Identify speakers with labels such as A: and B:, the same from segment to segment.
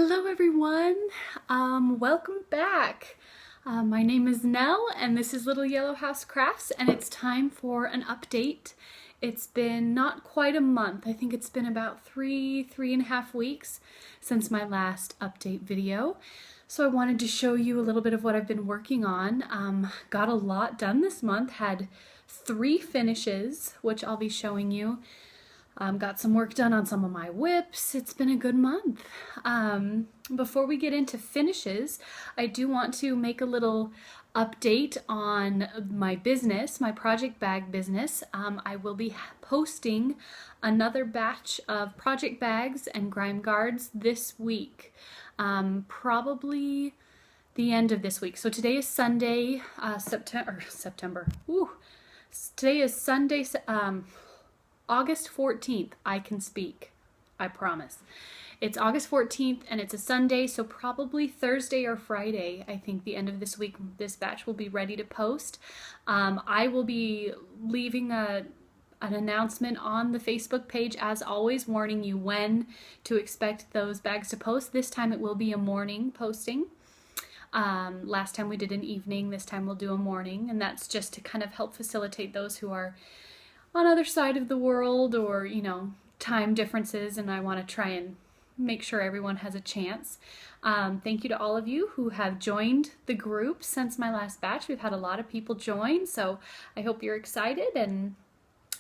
A: Hello everyone, welcome back. My name is Nell and this is Little Yellow House Crafts and it's time for an update. It's been not quite a month. I think it's been about three and a half weeks since my last update video. So I wanted to show you a little bit of what I've been working on. Got a lot done this month, had 3 finishes, which I'll be showing you. Got some work done on some of my whips. It's been a good month. Before we get into finishes, I do want to make a little update on my business, my project bag business. I will be posting another batch of project bags and grime guards this week, probably the end of this week. So today is Sunday, September. Ooh. Today is Sunday, August 14th, I can speak, I promise. It's August 14th and it's a Sunday, so probably Thursday or Friday, I think the end of this week, this batch will be ready to post. I will be leaving an announcement on the Facebook page, as always, warning you when to expect those bags to post. This time it will be a morning posting. Last time we did an evening, this time we'll do a morning, and that's just to kind of help facilitate those who are on other side of the world, or time differences, and I want to try and make sure everyone has a chance. Thank you to all of you who have joined the group since my last batch. We've had a lot of people join, so I hope you're excited. And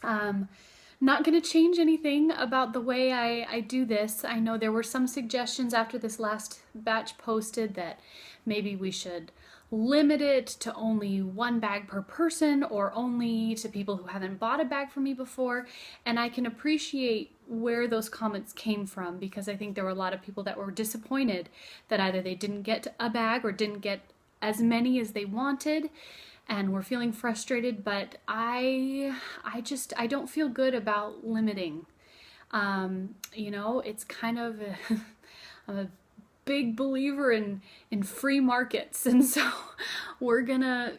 A: not going to change anything about the way I do this. I know there were some suggestions after this last batch posted that maybe we should limit it to only 1 bag per person, or only to people who haven't bought a bag from me before. And I can appreciate where those comments came from, because I think there were a lot of people that were disappointed that either they didn't get a bag or didn't get as many as they wanted and were feeling frustrated. But I don't feel good about limiting. It's kind of I'm a big believer in free markets, and so we're gonna,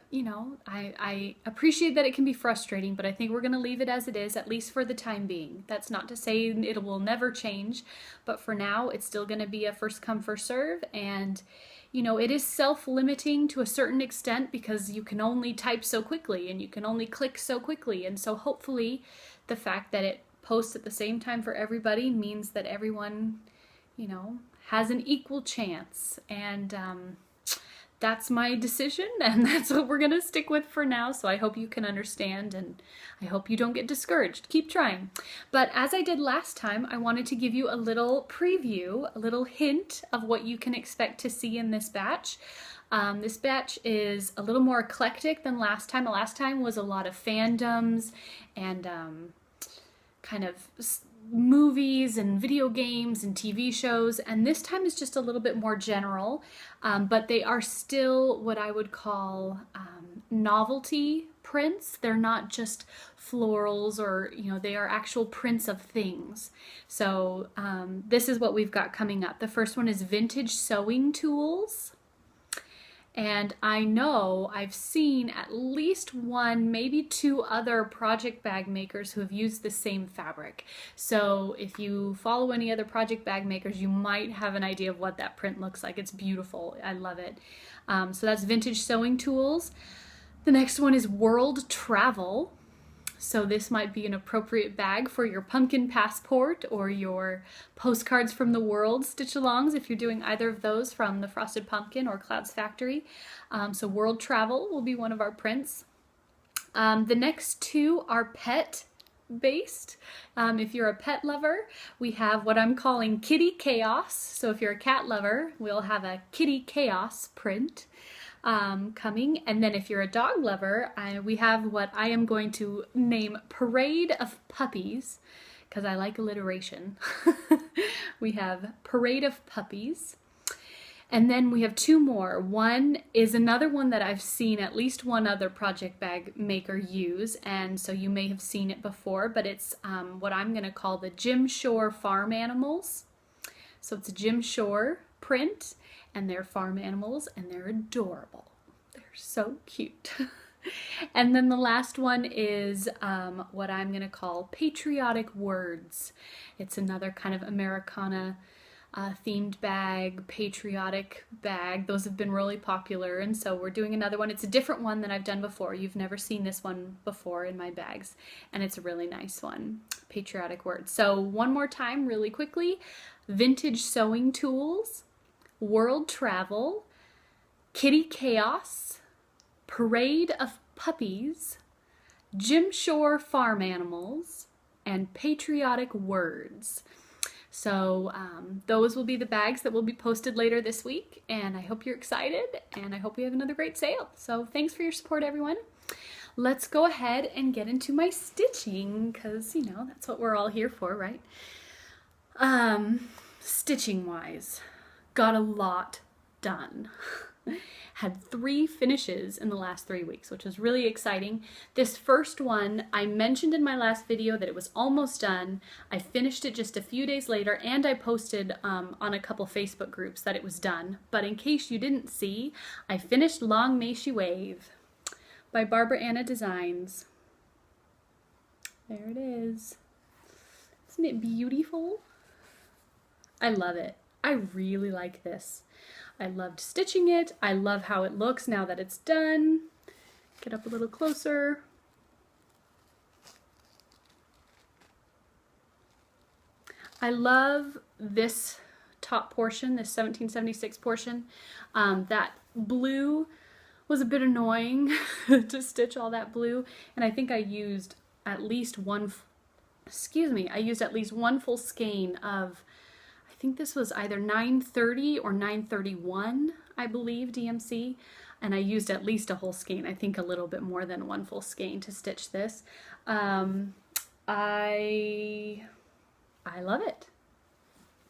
A: I appreciate that it can be frustrating, but I think we're gonna leave it as it is, at least for the time being. That's not to say it will never change, but for now it's still gonna be a first come first serve. And it is self-limiting to a certain extent, because you can only type so quickly and you can only click so quickly, and so hopefully the fact that it posts at the same time for everybody means that everyone has an equal chance. And that's my decision, and that's what we're gonna stick with for now. So I hope you can understand, and I hope you don't get discouraged. Keep trying. But as I did last time, I wanted to give you a little preview, a little hint of what you can expect to see in this batch. This batch is a little more eclectic than last time. Last time was a lot of fandoms and kind of movies and video games and TV shows, and this time is just a little bit more general, but they are still what I would call novelty prints. They're not just florals, or they are actual prints of things. So this is what we've got coming up. The first one is vintage sewing tools. And I know I've seen at least 1, maybe 2 other project bag makers who have used the same fabric. So if you follow any other project bag makers, you might have an idea of what that print looks like. It's beautiful. I love it. So that's vintage sewing tools. The next one is world travel. So this might be an appropriate bag for your pumpkin passport or your postcards from the world stitch-alongs, if you're doing either of those from the Frosted Pumpkin or Clouds Factory. So world travel will be one of our prints. The next 2 are pet based. If you're a pet lover, we have what I'm calling Kitty Chaos. So if you're a cat lover, we'll have a Kitty Chaos print coming. And then if you're a dog lover, we have what I am going to name Parade of Puppies, because I like alliteration. We have Parade of Puppies. And then we have 2 more. One is another one that I've seen at least 1 other project bag maker use, and so you may have seen it before, but it's what I'm going to call the Jim Shore Farm Animals. So it's a Jim Shore print, and they're farm animals, and they're adorable. They're so cute. And then the last one is what I'm going to call Patriotic Words. It's another kind of Americana themed bag, patriotic bag. Those have been really popular, and so we're doing another one. It's a different one than I've done before. You've never seen this one before in my bags, and it's a really nice one. Patriotic Words. So one more time really quickly: vintage sewing tools, world travel, kitty chaos, parade of puppies, Jim Shore farm animals, and patriotic words. So those will be the bags that will be posted later this week, and I hope you're excited, and I hope we have another great sale. So thanks for your support, everyone. Let's go ahead and get into my stitching, because, you know, that's what we're all here for, right? Stitching wise, got a lot done. Had 3 finishes in the last 3 weeks, which was really exciting. This first one, I mentioned in my last video that it was almost done. I finished it just a few days later, and I posted on a couple Facebook groups that it was done. But in case you didn't see, I finished Long May She Wave by Barbara Anna Designs. There it is. Isn't it beautiful? I love it. I really like this. I loved stitching it. I love how it looks now that it's done. Get up a little closer. I love this top portion, this 1776 portion. That blue was a bit annoying to stitch all that blue, and I think I used at least one, I used at least one full skein of, I think this was either 930 or 931, I believe, DMC, and I used at least a whole skein. I think a little bit more than one full skein to stitch this. I love it.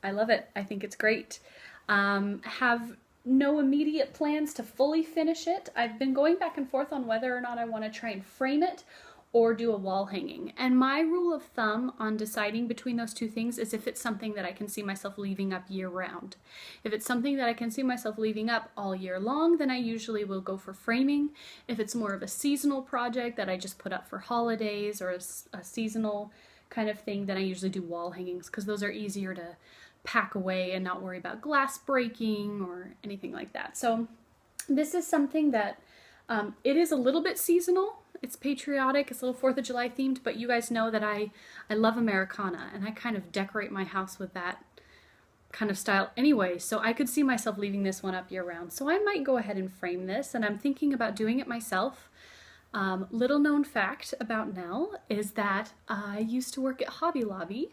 A: I love it. I think it's great. Have no immediate plans to fully finish it. I've been going back and forth on whether or not I want to try and frame it or do a wall hanging. And my rule of thumb on deciding between those two things is if it's something that I can see myself leaving up year round. If it's something that I can see myself leaving up all year long, then I usually will go for framing. If it's more of a seasonal project that I just put up for holidays or a seasonal kind of thing, then I usually do wall hangings, because those are easier to pack away and not worry about glass breaking or anything like that. So this is something that it is a little bit seasonal. It's patriotic, it's a little 4th of July themed, but you guys know that I love Americana, and I kind of decorate my house with that kind of style anyway, so I could see myself leaving this one up year round. So I might go ahead and frame this, and I'm thinking about doing it myself. Little known fact about Nell is that I used to work at Hobby Lobby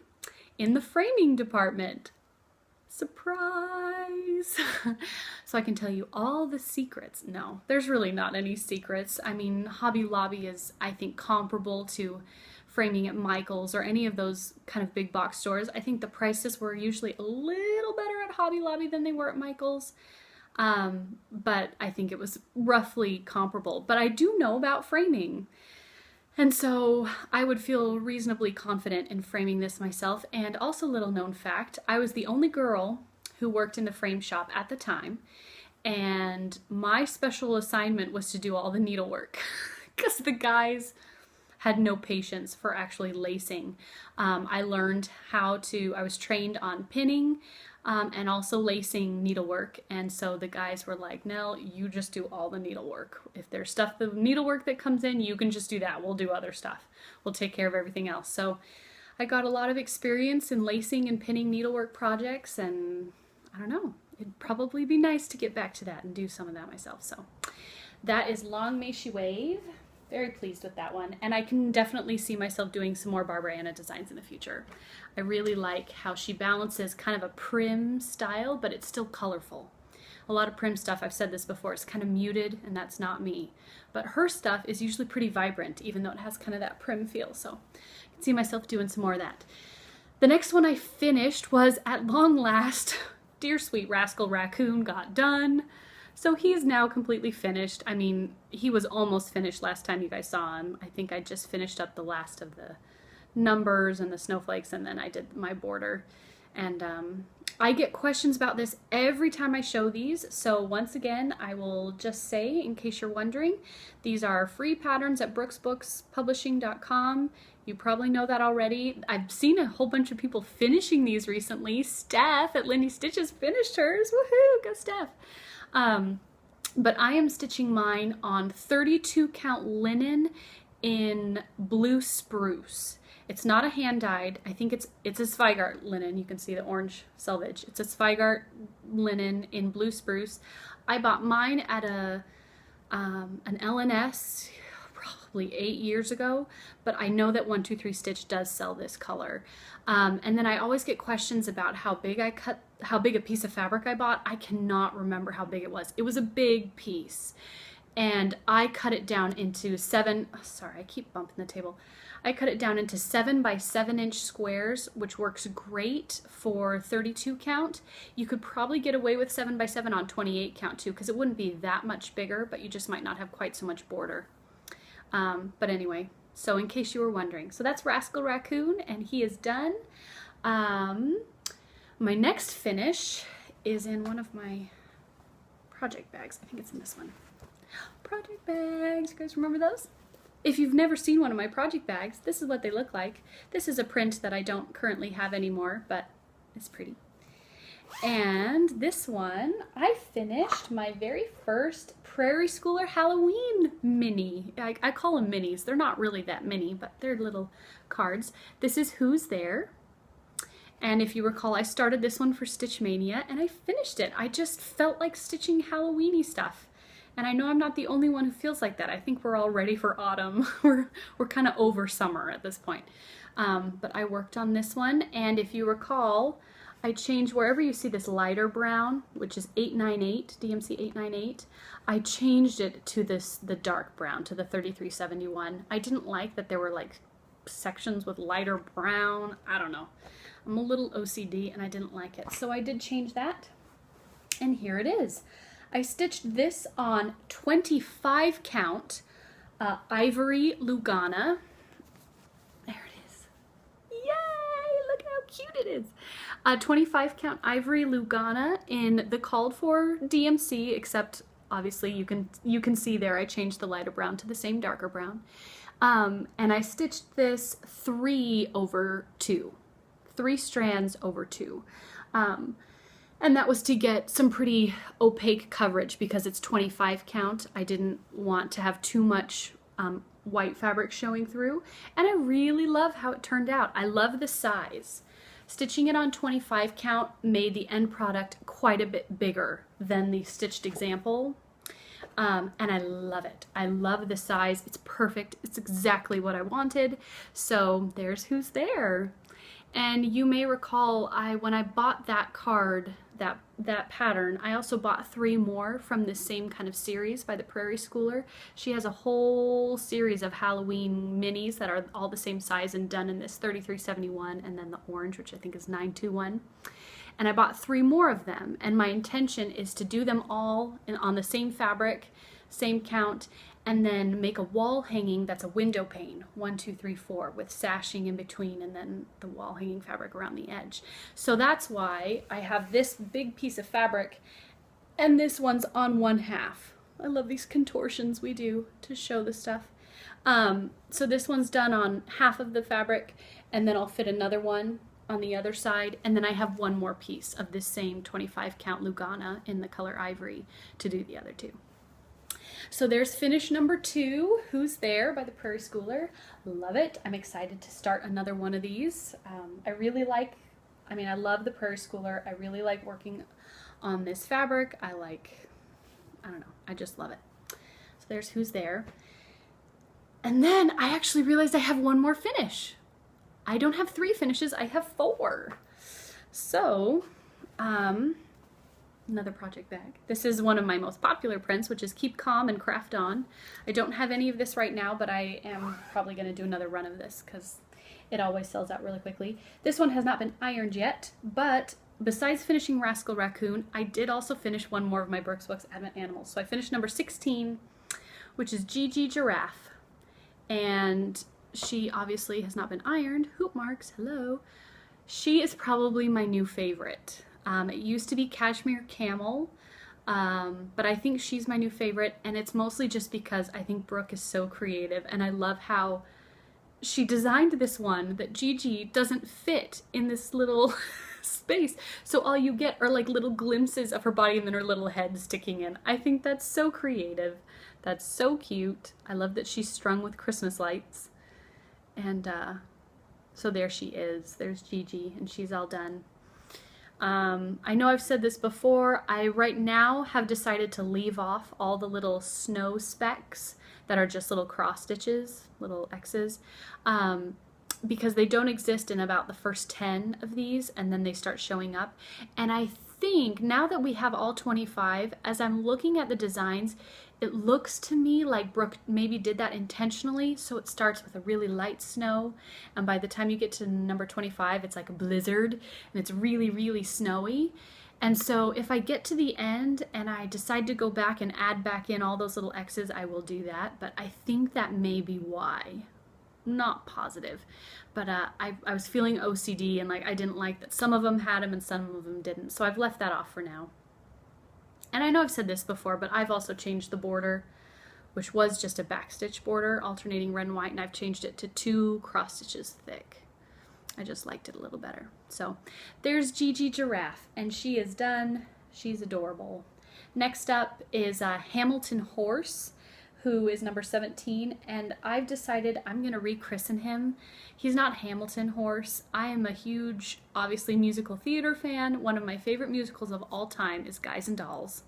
A: in the framing department. Surprise! So I can tell you all the secrets. No, there's really not any secrets. I mean, Hobby Lobby is, I think, comparable to framing at Michael's or any of those kind of big box stores. I think the prices were usually a little better at Hobby Lobby than they were at Michael's. But I think it was roughly comparable. But I do know about framing. And so I would feel reasonably confident in framing this myself. And also, little known fact, I was the only girl who worked in the frame shop at the time. And my special assignment was to do all the needlework because the guys had no patience for actually lacing. I learned how to, I was trained on pinning and also lacing needlework, and so the guys were like, Nell, you just do all the needlework. If there's stuff, the needlework that comes in, you can just do that. We'll do other stuff. We'll take care of everything else. So I got a lot of experience in lacing and pinning needlework projects, and I don't know, it'd probably be nice to get back to that and do some of that myself. So that is Long May She Wave. Very pleased with that one, and I can definitely see myself doing some more Barbara Anna designs in the future. I really like how she balances kind of a prim style, but it's still colorful. A lot of prim stuff, I've said this before, it's kind of muted, and that's not me. But her stuff is usually pretty vibrant, even though it has kind of that prim feel, so I can see myself doing some more of that. The next one I finished was, at long last, Dear Sweet Rascal Raccoon got done. So he is now completely finished. I mean, he was almost finished last time you guys saw him. I think I just finished up the last of the numbers and the snowflakes, and then I did my border. And I get questions about this every time I show these. So once again, I will just say, in case you're wondering, these are free patterns at brooksbookspublishing.com. You probably know that already. I've seen a whole bunch of people finishing these recently. Steph at Lindy Stitches finished hers. Woohoo, go Steph. But I am stitching mine on 32 count linen in blue spruce. It's not a hand dyed. I think it's a Zweigart linen. You can see the orange selvage. It's a Zweigart linen in blue spruce. I bought mine at an LNS probably 8 years ago, but I know that 123 Stitch does sell this color. And then I always get questions about how big a piece of fabric I bought. I cannot remember how big it was. It was a big piece. And I cut it down into sorry, I keep bumping the table. I cut it down into 7 by 7 inch squares, which works great for 32 count. You could probably get away with 7 by 7 on 28 count too, because it wouldn't be that much bigger, but you just might not have quite so much border. But anyway, so in case you were wondering, so that's Rascal Raccoon, and he is done. My next finish is in one of my project bags. I think it's in this one. Project bags, you guys remember those? If you've never seen one of my project bags, this is what they look like. This is a print that I don't currently have anymore, but it's pretty. And this one, I finished my very first Prairie Schooler Halloween mini. I call them minis. They're not really that mini, but they're little cards. This is Who's There. And if you recall, I started this one for Stitch Mania and I finished it. I just felt like stitching Halloween-y stuff. And I know I'm not the only one who feels like that. I think we're all ready for autumn. We're kind of over summer at this point. But I worked on this one, and if you recall, I changed wherever you see this lighter brown, which is 898, DMC 898, I changed it to the dark brown, to the 3371. I didn't like that there were like sections with lighter brown. I don't know. I'm a little OCD and I didn't like it. So I did change that, and here it is. I stitched this on 25 count Ivory Lugana. There it is. Yay! Look how cute it is. 25 count Ivory Lugana in the called for DMC, except obviously you can see there I changed the lighter brown to the same darker brown. And I stitched this 3 over 2. 3 strands over 2. And that was to get some pretty opaque coverage because it's 25 count. I didn't want to have too much white fabric showing through. And I really love how it turned out. I love the size. Stitching it on 25 count made the end product quite a bit bigger than the stitched example. And I love it. I love the size. It's perfect. It's exactly what I wanted. So there's Who's There. And you may recall when I bought that card, that pattern, I also bought 3 more from this same kind of series by the Prairie Schooler. She has a whole series of Halloween minis that are all the same size and done in this 3371 and then the orange, which I think is 921. And I bought 3 more of them, and my intention is to do them all on the same fabric, same count, and then make a wall hanging that's a window pane, 1, 2, 3, 4, with sashing in between and then the wall hanging fabric around the edge. So that's why I have this big piece of fabric and this one's on 1/2. I love these contortions we do to show the stuff. So this one's done on half of the fabric, and then I'll fit another one on the other side, and then I have 1 more piece of this same 25 count Lugana in the color Ivory to do the other 2. So there's finish number 2, Who's There by the Prairie Schooler. Love it. I'm excited to start another one of these. I love the Prairie Schooler. I really like working on this fabric. I don't know, I just love it. So there's Who's There. And then I actually realized I have 1 more finish. I don't have 3 finishes, I have 4. So, another project bag. This is one of my most popular prints, which is Keep Calm and Craft On. I don't have any of this right now, but I am probably going to do another run of this because it always sells out really quickly. This one has not been ironed yet, but besides finishing Rascal Raccoon, I did also finish 1 more of my Burkes Books Advent Animals. So I finished number 16, which is Gigi Giraffe. And she obviously has not been ironed. Hoop marks, hello. She is probably my new favorite. It used to be Cashmere Camel, but I think she's my new favorite, and it's mostly just because I think Brooke is so creative, and I love how she designed this one that Gigi doesn't fit in this little space. So all you get are like little glimpses of her body and then her little head sticking in. I think that's so creative. That's so cute. I love that she's strung with Christmas lights. And so there she is. There's Gigi, and she's all done. I know I've said this before. I right now have decided to leave off all the little snow specks that are just little cross stitches, little X's, because they don't exist in about the first 10 of these, and then they start showing up. And I think now that we have all 25, as I'm looking at the designs, it looks to me like Brooke maybe did that intentionally, so it starts with a really light snow, and by the time you get to number 25, it's like a blizzard, and it's really, really snowy. And so if I get to the end and I decide to go back and add back in all those little X's, I will do that, but I think that may be why. Not positive, but I was feeling OCD, and like I didn't like that some of them had them and some of them didn't, so I've left that off for now. And I know I've said this before, but I've also changed the border, which was just a backstitch border, alternating red and white, and I've changed it to 2 cross stitches thick. I just liked it a little better. So there's Gigi Giraffe, and she is done. She's adorable. Next up is Hamilton Horse, who is number 17, and I've decided I'm going to rechristen him. He's not Hamilton Horse. I am a huge, obviously, musical theater fan. One of my favorite musicals of all time is Guys and Dolls.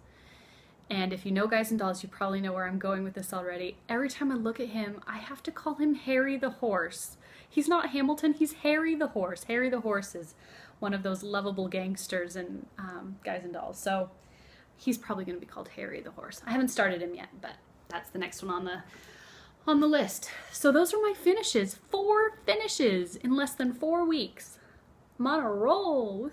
A: And if you know Guys and Dolls, you probably know where I'm going with this already. Every time I look at him, I have to call him Harry the Horse. He's not Hamilton, he's Harry the Horse. Harry the Horse is one of those lovable gangsters in Guys and Dolls. So he's probably going to be called Harry the Horse. I haven't started him yet, but that's the next one on the list. So those are my finishes. 4 finishes in less than 4 weeks. I'm on a roll.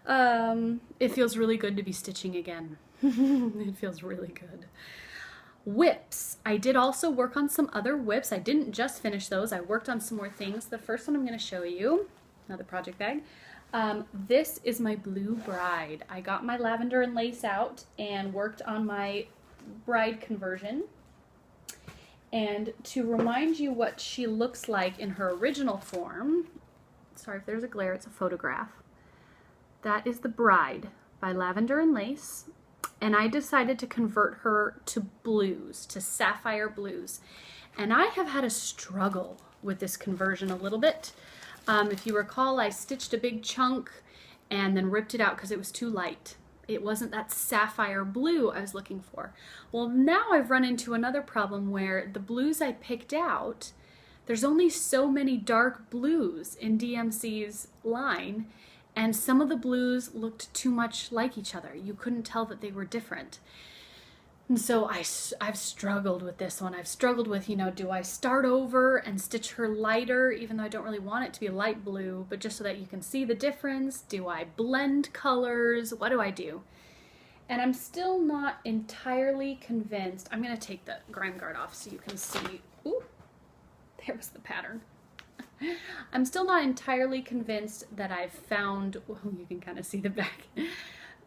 A: Woohoo! It feels really good to be stitching again. It feels really good. Whips. I did also work on some other whips. I didn't just finish those. I worked on some more things. The first one I'm going to show you, another project bag. This is my Blue Bride. I got my lavender and lace out and worked on my bride conversion. And to remind you what she looks like in her original form, sorry if there's a glare, it's a photograph. That is the Bride by Lavender and Lace. And I decided to convert her to blues, to sapphire blues. And I have had a struggle with this conversion a little bit. If you recall, I stitched a big chunk and then ripped it out because it was too light. It wasn't that sapphire blue I was looking for. Well, now I've run into another problem where the blues I picked out, there's only so many dark blues in DMC's line, and some of the blues looked too much like each other. You couldn't tell that they were different. And so I've struggled with this one. I've struggled with, you know, do I start over and stitch her lighter, even though I don't really want it to be light blue, but just so that you can see the difference? Do I blend colors? What do I do? And I'm still not entirely convinced. I'm going to take the grime guard off so you can see. Ooh, there was the pattern. I'm still not entirely convinced that I've found, well, you can kind of see the back,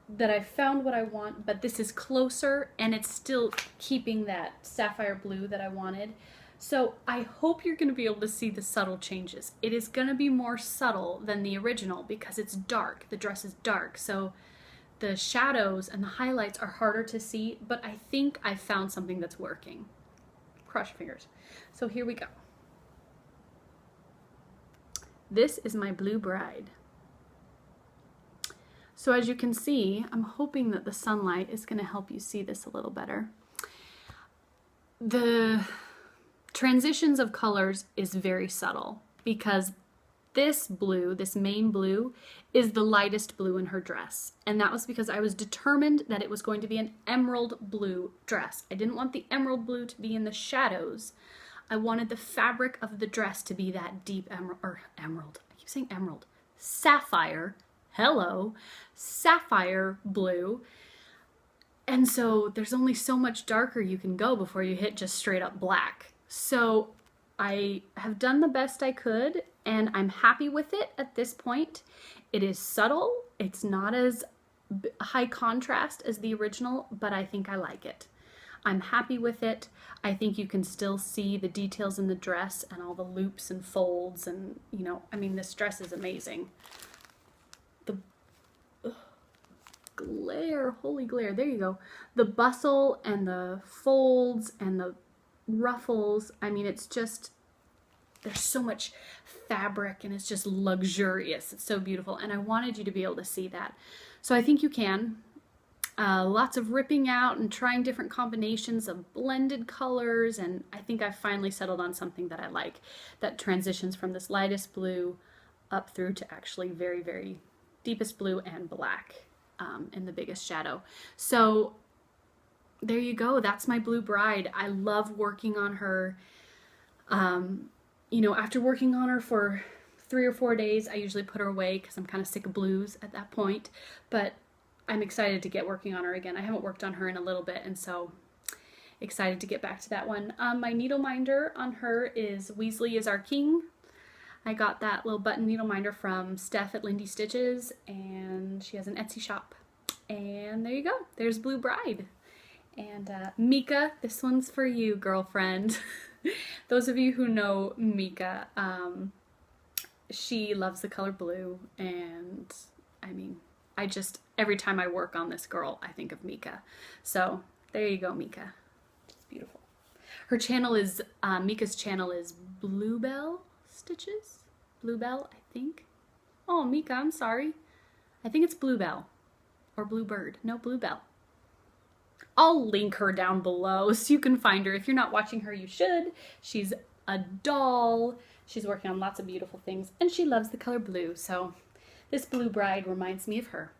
A: that I found what I want, but this is closer and it's still keeping that sapphire blue that I wanted. So I hope you're going to be able to see the subtle changes. It is going to be more subtle than the original because it's dark. The dress is dark, so the shadows and the highlights are harder to see, but I think I found something that's working. Cross your fingers. So here we go. This is my Blue Bride. So as you can see, I'm hoping that the sunlight is going to help you see this a little better. The transitions of colors is very subtle because this blue, this main blue, is the lightest blue in her dress. And that was because I was determined that it was going to be an emerald blue dress. I didn't want the emerald blue to be in the shadows. I wanted the fabric of the dress to be that deep emerald. I keep saying emerald. Sapphire. Hello. Sapphire blue. And so there's only so much darker you can go before you hit just straight up black. So I have done the best I could, and I'm happy with it at this point. It is subtle. It's not as high contrast as the original, but I think I like it. I'm happy with it. I think you can still see the details in the dress and all the loops and folds, and you know, I mean, this dress is amazing. The glare, holy glare, there you go. The bustle and the folds and the ruffles, I mean, it's just, there's so much fabric and it's just luxurious. It's so beautiful, and I wanted you to be able to see that. So I think you can. Lots of ripping out and trying different combinations of blended colors, and I think I've finally settled on something that I like, that transitions from this lightest blue up through to actually very, very deepest blue and black in the biggest shadow. So there you go. That's my blue bride. I love working on her. You know, after working on her for 3 or 4 days, I usually put her away because I'm kind of sick of blues at that point, but I'm excited to get working on her again. I haven't worked on her in a little bit, and so excited to get back to that one. My needle minder on her is Weasley is Our King. I got that little button needle minder from Steph at Lindy Stitches, and she has an Etsy shop. And there you go. There's Blue Bride. And Mieke, this one's for you, girlfriend. Those of you who know Mieke, she loves the color blue, and I mean, every time I work on this girl, I think of Mieke. So there you go, Mieke. It's beautiful. Her channel is, Mieke's channel is Bluebell Stitches? Bluebell, I think. Oh, Mieke, I'm sorry. I think it's Bluebell. Or Bluebird. No, Bluebell. I'll link her down below so you can find her. If you're not watching her, you should. She's a doll. She's working on lots of beautiful things, and she loves the color blue. So this Blue Bride reminds me of her.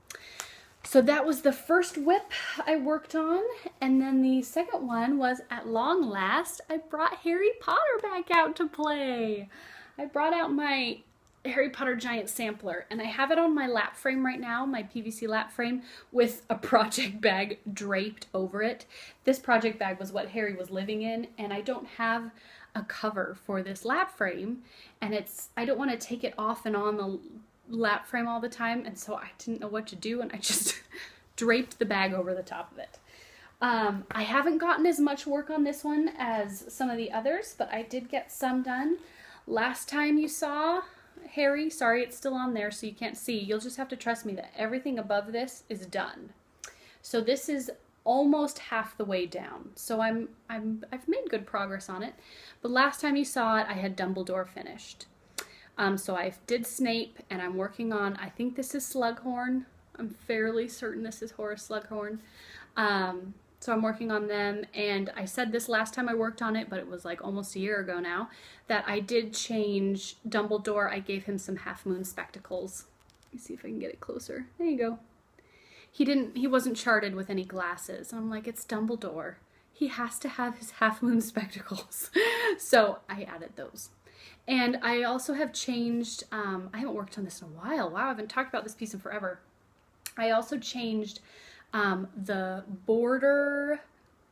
A: So that was the first whip I worked on, and then the second one was, at long last, I brought Harry Potter back out to play. I brought out my Harry Potter giant sampler, and I have it on my lap frame right now, my PVC lap frame, with a project bag draped over it. This project bag was what Harry was living in, and I don't have a cover for this lap frame, and I don't want to take it off and on the lap frame all the time, and so I didn't know what to do, and I just draped the bag over the top of it. I haven't gotten as much work on this one as some of the others, but I did get some done. Last time you saw Harry, sorry it's still on there so you can't see, you'll just have to trust me that everything above this is done. So this is almost half the way down, so I've made good progress on it, but last time you saw it I had Dumbledore finished. So I did Snape, and I'm working on, I think this is Slughorn. I'm fairly certain this is Horace Slughorn. So I'm working on them, and I said this last time I worked on it, but it was like almost a year ago now, that I did change Dumbledore. I gave him some Half Moon spectacles. Let me see if I can get it closer. There you go. He wasn't charted with any glasses. I'm like, it's Dumbledore. He has to have his Half Moon spectacles. So I added those. And I also have changed, I haven't worked on this in a while. Wow, I haven't talked about this piece in forever. I also changed the border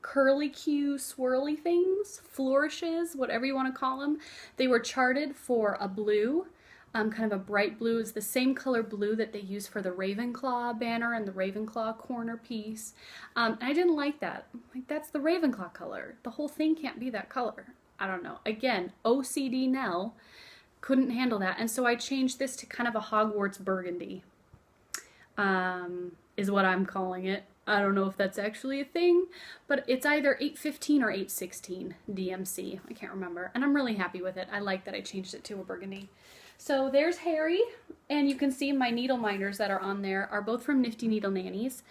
A: curly Q swirly things, flourishes, whatever you want to call them. They were charted for a blue, kind of a bright blue. It's the same color blue that they use for the Ravenclaw banner and the Ravenclaw corner piece. And I didn't like that. Like, that's the Ravenclaw color. The whole thing can't be that color. I don't know. Again, OCD Nell couldn't handle that. And so I changed this to kind of a Hogwarts burgundy, is what I'm calling it. I don't know if that's actually a thing, but it's either 815 or 816 DMC. I can't remember. And I'm really happy with it. I like that I changed it to a burgundy. So there's Harry, and you can see my needle minders that are on there are both from Nifty Needle Nannies.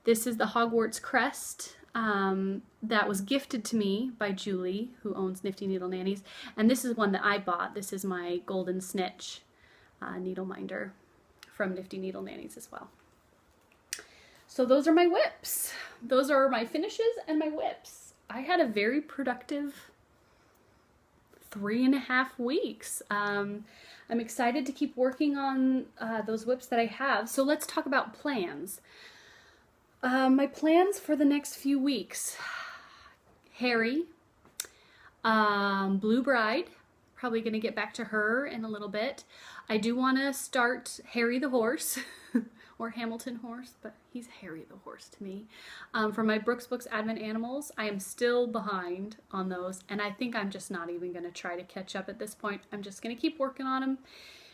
A: This is the Hogwarts crest that was gifted to me by Julie, who owns Nifty Needle Nannies, and this is one that I bought. This is my Golden Snitch needle minder from Nifty Needle Nannies as well. So those are my whips. Those are my finishes and my whips. I had a very productive 3.5 weeks. I'm excited to keep working on those whips that I have. So let's talk about plans. My plans for the next few weeks. Harry, Blue Bride, probably going to get back to her in a little bit. I do want to start Harry the horse, or Hamilton horse, but he's Harry the horse to me. For my Brooks Books Advent Animals, I am still behind on those, and I think I'm just not even going to try to catch up at this point. I'm just going to keep working on them.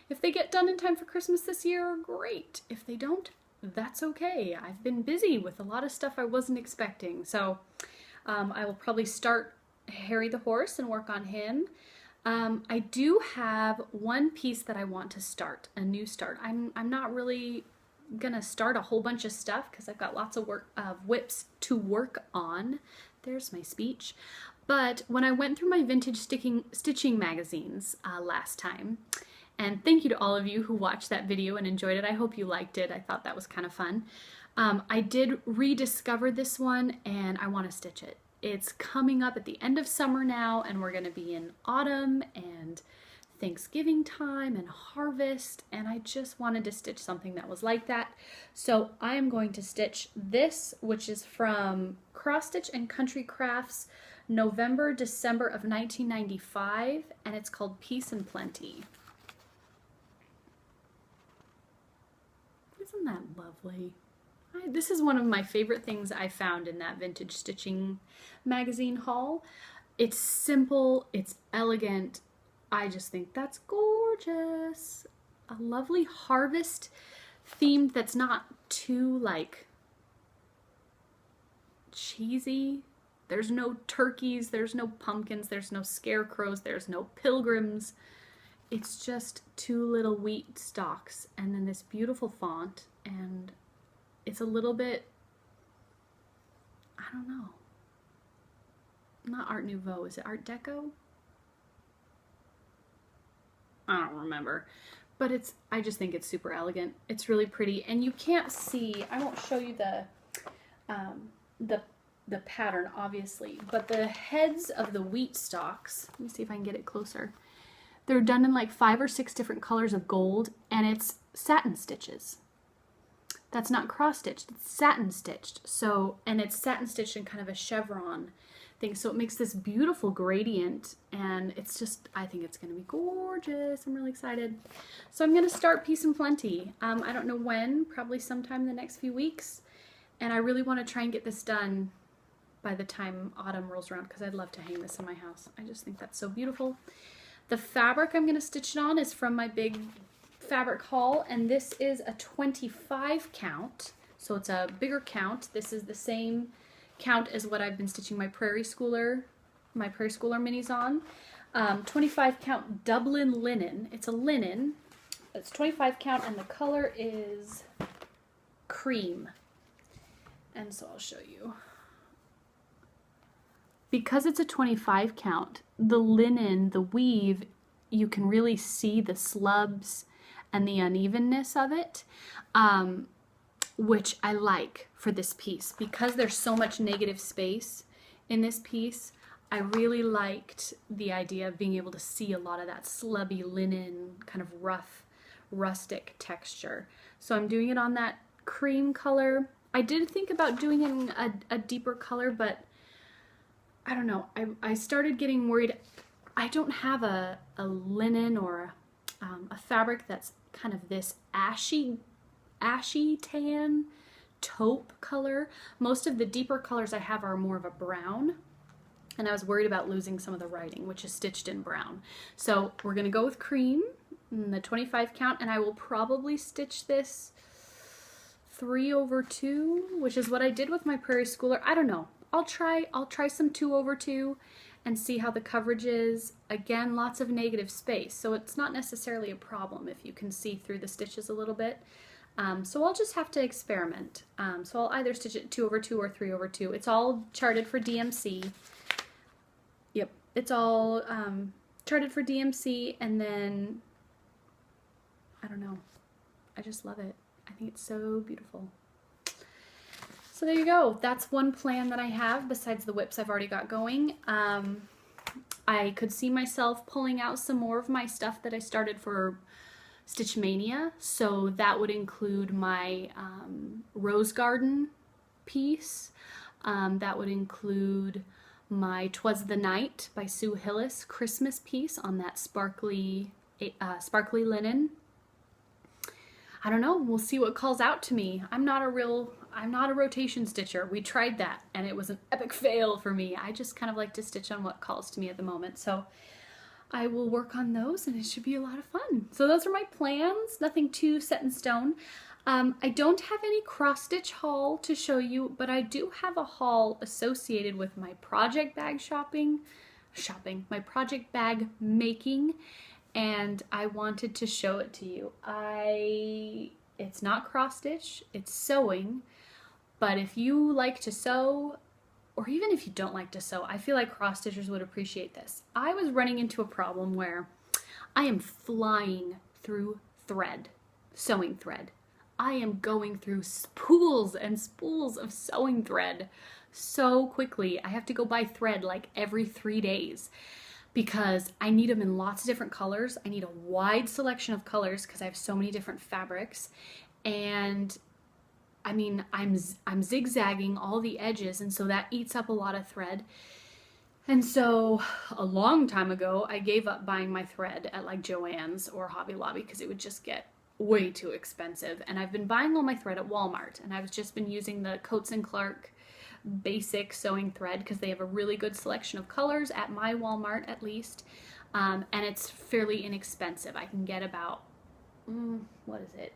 A: If they get done in time for Christmas this year, great. If they don't, that's okay. I've been busy with a lot of stuff I wasn't expecting. So I will probably start Harry the horse and work on him. I do have one piece that I want to start, a new start. I'm not really gonna start a whole bunch of stuff because I've got lots of whips to work on. There's my speech. But when I went through my vintage stitching magazines last time, and thank you to all of you who watched that video and enjoyed it. I hope you liked it. I thought that was kind of fun. I did rediscover this one and I want to stitch it. It's coming up at the end of summer now, and we're going to be in autumn and Thanksgiving time and harvest, and I just wanted to stitch something that was like that. So I'm going to stitch this, which is from Cross Stitch and Country Crafts, November, December of 1995, and it's called Peace and Plenty. Isn't that lovely? This is one of my favorite things I found in that vintage stitching magazine haul. It's simple, it's elegant. I just think that's gorgeous. A lovely harvest theme that's not too like cheesy. There's no turkeys, there's no pumpkins, there's no scarecrows, there's no pilgrims. It's just two little wheat stalks and then this beautiful font, and it's a little bit, I don't know, not Art Nouveau, is it Art Deco? I don't remember, but I just think it's super elegant. It's really pretty, and you can't see, I won't show you the pattern obviously, but the heads of the wheat stalks, let me see if I can get it closer. They're done in like 5 or 6 different colors of gold, and it's satin stitches. That's not cross stitched, it's satin stitched. So, and it's satin stitched in kind of a chevron thing. So it makes this beautiful gradient, and it's just, I think it's gonna be gorgeous. I'm really excited. So I'm gonna start Peace and Plenty. I don't know when, probably sometime in the next few weeks. And I really wanna try and get this done by the time autumn rolls around, because I'd love to hang this in my house. I just think that's so beautiful. The fabric I'm gonna stitch it on is from my big fabric haul, and this is a 25 count, so it's a bigger count. This is the same count as what I've been stitching my Prairie Schooler minis on. 25 count Dublin linen. It's a linen. It's 25 count, and the color is cream. And so I'll show you. Because it's a 25 count, the linen, the weave, you can really see the slubs and the unevenness of it, which I like for this piece. Because there's so much negative space in this piece, I really liked the idea of being able to see a lot of that slubby linen, kind of rough, rustic texture. So I'm doing it on that cream color. I did think about doing it in a deeper color, but I don't know. I started getting worried. I don't have a linen or a fabric that's kind of this ashy tan taupe color. Most of the deeper colors I have are more of a brown, and I was worried about losing some of the writing, which is stitched in brown. So we're gonna go with cream in the 25 count, and I will probably stitch this 3/2, which is what I did with my Prairie Schooler. I don't know. I'll try some 2/2 and see how the coverage is. Again, lots of negative space, so it's not necessarily a problem if you can see through the stitches a little bit. So I'll just have to experiment. So I'll either stitch it 2/2 or 3/2. It's all charted for DMC. Yep, it's all charted for DMC, and then, I don't know. I just love it. I think it's so beautiful. So there you go. That's one plan that I have besides the whips I've already got going. I could see myself pulling out some more of my stuff that I started for Stitch Mania. So that would include my Rose Garden piece. That would include my 'Twas the Night by Sue Hillis Christmas piece on that sparkly linen. I don't know, we'll see what calls out to me. I'm not a rotation stitcher. We tried that and it was an epic fail for me. I just kind of like to stitch on what calls to me at the moment. So I will work on those and it should be a lot of fun. So those are my plans, nothing too set in stone. I don't have any cross stitch haul to show you, but I do have a haul associated with my project bag my project bag making, and I wanted to show it to you. It's not cross stitch, it's sewing, but if you like to sew, or even if you don't like to sew, I feel like cross stitchers would appreciate this. I was running into a problem where I am flying through thread, sewing thread. I am going through spools and spools of sewing thread so quickly. I have to go buy thread like every 3 days because I need them in lots of different colors. I need a wide selection of colors because I have so many different fabrics. And I mean, I'm zigzagging all the edges, and so that eats up a lot of thread. And so a long time ago, I gave up buying my thread at like Joann's or Hobby Lobby because it would just get way too expensive. And I've been buying all my thread at Walmart, and I've just been using the Coats & Clark basic sewing thread because they have a really good selection of colors at my Walmart at least, and it's fairly inexpensive. I can get about, what is it,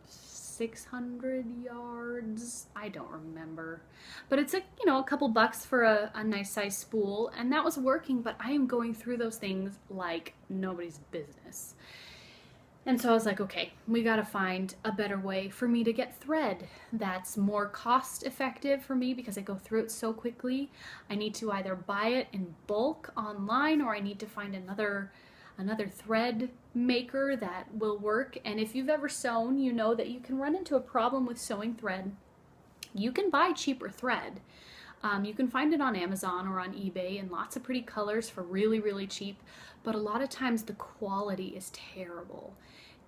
A: 600 yards? I don't remember, but it's a couple bucks for a nice size spool, and that was working, but I am going through those things like nobody's business. And so I was like, okay, we gotta find a better way for me to get thread that's more cost effective for me because I go through it so quickly. I need to either buy it in bulk online, or I need to find another thread maker that will work. And if you've ever sewn, you know that you can run into a problem with sewing thread. You can buy cheaper thread. You can find it on Amazon or on eBay in lots of pretty colors for really, really cheap, but a lot of times the quality is terrible.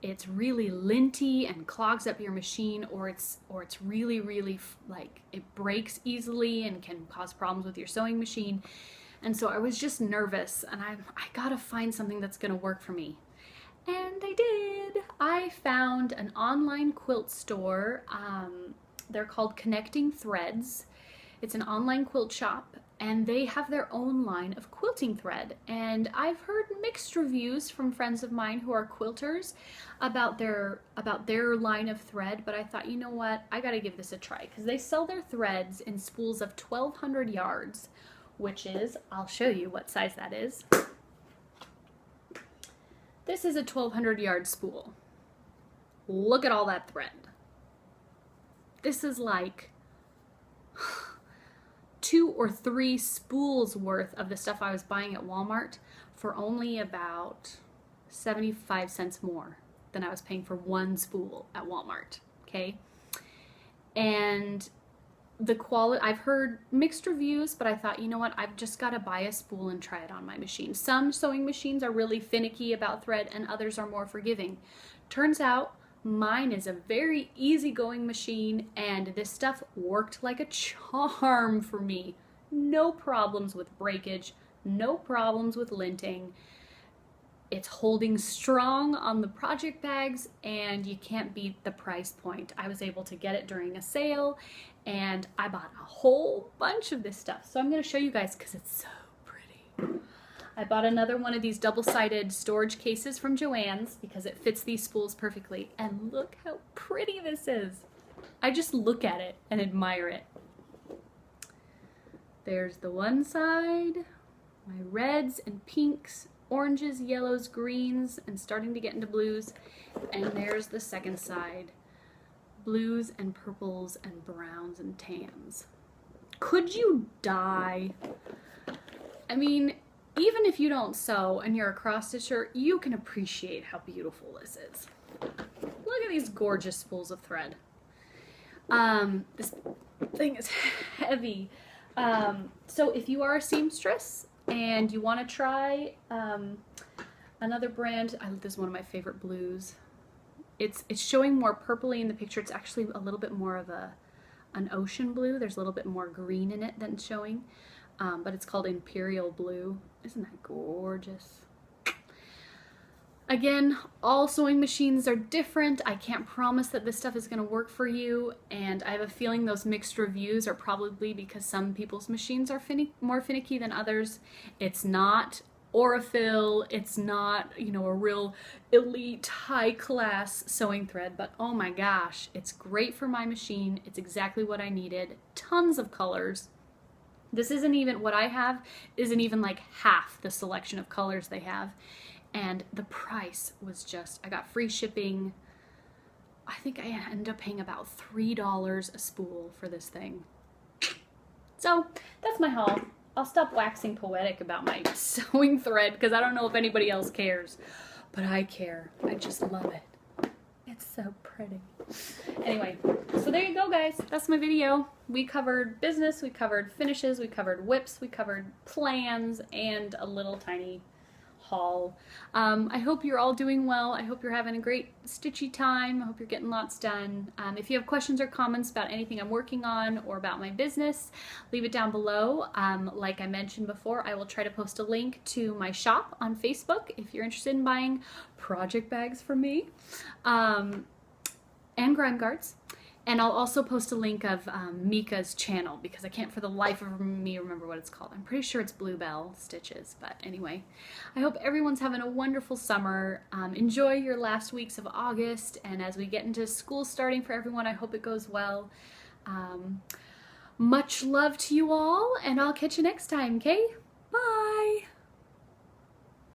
A: It's really linty and clogs up your machine, or it's really, really like it breaks easily and can cause problems with your sewing machine. And so I was just nervous, and I gotta find something that's gonna work for me. And I did. I found an online quilt store. They're called Connecting Threads. It's an online quilt shop, and they have their own line of quilting thread. And I've heard mixed reviews from friends of mine who are quilters about their line of thread, but I thought, you know what, I gotta give this a try, because they sell their threads in spools of 1,200 yards, which is, I'll show you what size that is. This is a 1,200 yard spool. Look at all that thread. This is like 2 or 3 spools worth of the stuff I was buying at Walmart for only about 75 cents more than I was paying for one spool at Walmart, okay? And the quality, I've heard mixed reviews, but I thought, you know what, I've just got to buy a spool and try it on my machine. Some sewing machines are really finicky about thread and others are more forgiving. Turns out mine is a very easygoing machine, and this stuff worked like a charm for me. No problems with breakage, no problems with linting. It's holding strong on the project bags, and you can't beat the price point. I was able to get it during a sale, and I bought a whole bunch of this stuff. So I'm going to show you guys because it's so pretty. I bought another one of these double-sided storage cases from Joann's because it fits these spools perfectly. And look how pretty this is. I just look at it and admire it. There's the one side, my reds and pinks, oranges, yellows, greens, and starting to get into blues. And there's the second side, blues and purples and browns and tans. Could you die? I mean, even if you don't sew and you're a cross stitcher, you can appreciate how beautiful this is. Look at these gorgeous spools of thread. This thing is heavy. So if you are a seamstress and you want to try another brand, this is one of my favorite blues. It's showing more purpley in the picture. It's actually a little bit more of a an ocean blue. There's a little bit more green in it than it's showing, but it's called Imperial Blue. Isn't that gorgeous? Again, all sewing machines are different. I can't promise that this stuff is going to work for you, and I have a feeling those mixed reviews are probably because some people's machines are more finicky than others. It's not Aurifil, it's not, you know, a real elite high-class sewing thread, but oh my gosh, it's great for my machine. It's exactly what I needed. Tons of colors. This isn't even, what I have isn't even like half the selection of colors they have. And the price was just, I got free shipping. I think I ended up paying about $3 a spool for this thing. So that's my haul. I'll stop waxing poetic about my sewing thread because I don't know if anybody else cares, but I care. I just love it. It's so pretty. Anyway, so there you go, guys. That's my video. We covered business, we covered finishes, we covered whips, we covered plans, and a little tiny haul. I hope you're all doing well. I hope you're having a great stitchy time. I hope you're getting lots done. If you have questions or comments about anything I'm working on or about my business, leave it down below. Like I mentioned before, I will try to post a link to my shop on Facebook if you're interested in buying project bags from me, and grime guards. And I'll also post a link of Mieka's channel because I can't for the life of me remember what it's called. I'm pretty sure it's Bluebell Stitches, but anyway. I hope everyone's having a wonderful summer. Enjoy your last weeks of August, and as we get into school starting for everyone, I hope it goes well. Much love to you all, and I'll catch you next time, okay? Bye!